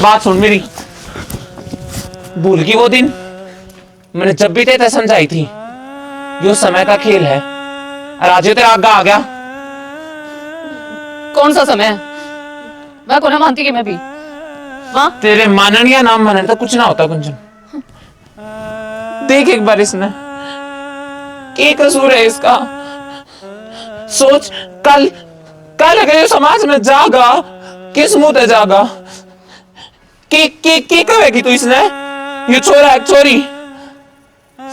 बात सुन मेरी, भूल गई वो दिन मैंने जब भी तेरे समझाई थी यो समय का खेल है, और आज तेरा आगा आ गया। कौन सा समय है? मैं को ना मानती कि मैं भी माँ। तेरे मानन या नाम मानन तो कुछ ना होता कुंजन। देख एक बार इसने क्या कसूर है इसका? सोच कल क्या लगे ये समाज में जागा किस मुंह ते जागा की कहेगी तू इसने ये छोरा है चोरी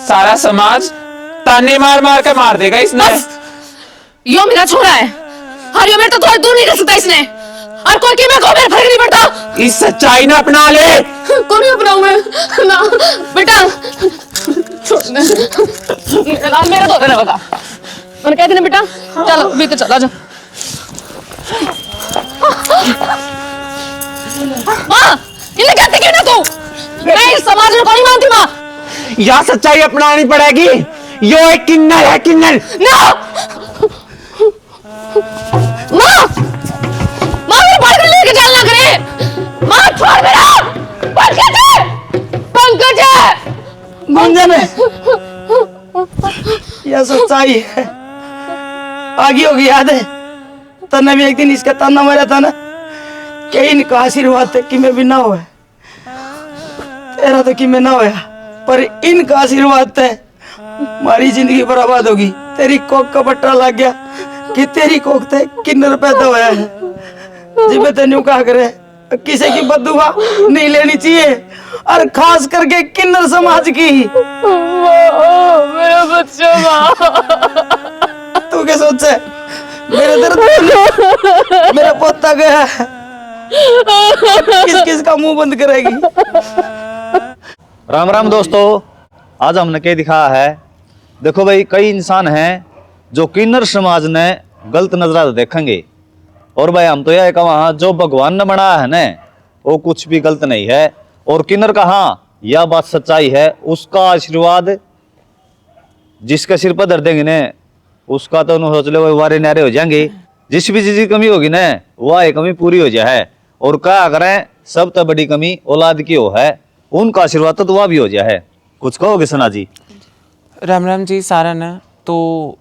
सारा समाज ताने मार मार के मार देगा इसने यो मेरा छोरा है और यो मेरे तो थोड़ा दूर नहीं रह सकता इसने और कोई की मैं को मेरे फर्क नहीं पड़ता इस सच्चाई ना अपना ले कौन नहीं अपनाऊं मैं ना बेटा मेरे तो ना बता मैंने कह देना बेटा चलो भीतर चला जा माँ इन्हें कहती क्यों ना तू मैं इस समाज में कौन मानती माँ या सच्चाई अपनानी पड़ेगी यो एक किन्नर है किन्नर ना माँ माँ मेरे बाल लेके चलना करे माँ छोड़ मेरा पंकज गुंजन यह सच्चाई है आगे होगी याद है तन्ने भी एक दिन इसका ताना मारा था ना कि इनका आशीर्वाद थे कि मैं भी ना हुआ तेरा तो कि मैं ना होया पर इनका आशीर्वाद थे हमारी जिंदगी बर्बाद होगी तेरी कोक का बट्टा लग गया कि तेरी कोक थे किन्नर पैदा होया है जिबे तेन्यू कहा करे किसी की बददुआ नहीं लेनी चाहिए और खास करके किन्नर समाज की मेरा बच्चा तू क्या सोचे मेरे दर्द मेरा पोता गया किस किस का मुंह बंद करेगी। राम राम दोस्तों, आज हमने क्या दिखाया है। देखो भाई, कई इंसान हैं जो किन्नर समाज ने गलत नजरा देखेंगे और भाई हम तो यह कहा जो भगवान ने बनाया है ना वो कुछ भी गलत नहीं है और किन्नर का हाँ यह बात सच्चाई है। उसका आशीर्वाद जिसके सिर पर धर देंगे ना उसका तो उन्होंने सोच लो वारे नारे हो जाएंगे। जिस भी चीज की कमी होगी ना वह कमी पूरी हो जाए और क्या करें सब तो बड़ी कमी औलाद की हो है उनका आशीर्वाद तो वह भी हो जाए। कुछ कहोगे सना जी? राम राम जी सारा ना तो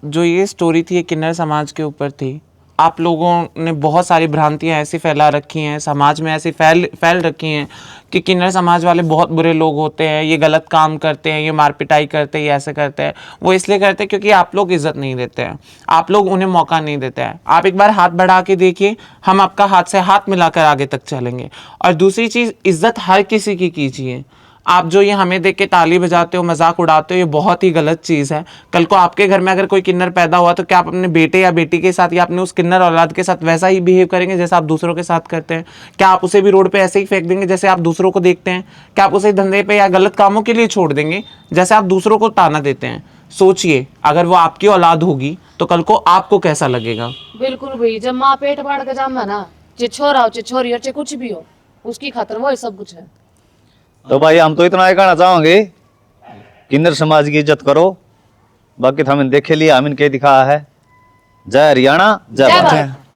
जो ये स्टोरी थी ये किन्नर समाज के ऊपर थी। आप लोगों ने बहुत सारी भ्रांतियां ऐसी फैला रखी हैं समाज में, ऐसी फैल रखी हैं कि किन्नर समाज वाले बहुत बुरे लोग होते हैं, ये गलत काम करते हैं, ये मार पिटाई करते हैं, ये ऐसे करते हैं। वो इसलिए करते हैं क्योंकि आप लोग इज्जत नहीं देते हैं, आप लोग उन्हें मौका नहीं देते हैं। आप एक बार हाथ बढ़ा के देखिए, हम आपका हाथ से हाथ मिलाकर आगे तक चलेंगे। और दूसरी चीज़, इज्जत हर किसी की कीजिए। आप जो ये हमें देख के ताली बजाते हो, मजाक उड़ाते हो, ये बहुत ही गलत चीज़ है। कल को आपके घर में अगर कोई किन्नर पैदा हुआ तो क्या आप अपने बेटे या बेटी के साथ या अपने उस किन्नर औलाद के साथ वैसा ही बिहेव करेंगे जैसा आप दूसरों के साथ करते हैं? क्या आप उसे भी रोड पे ऐसे ही फेंक देंगे जैसे आप दूसरों को देखते हैं? क्या आप उसे धंधे पे या गलत कामों के लिए छोड़ देंगे जैसे आप दूसरों को ताना देते हैं? सोचिए, अगर वो आपकी औलाद होगी तो कल को आपको कैसा लगेगा? बिल्कुल भाई, जब माँ पेट फाड़ के जामा ना, चे छोरा हो चे छोरी हो चे कुछ भी हो, उसकी खातिर वो सब कुछ है। तो भाई हम तो इतना ही कहना चाहेंगे, किन्नर समाज की इज्जत करो। बाकी तो हमें देखे लिए, हमें क्या दिखाया है। जय हरियाणा, जय भारत।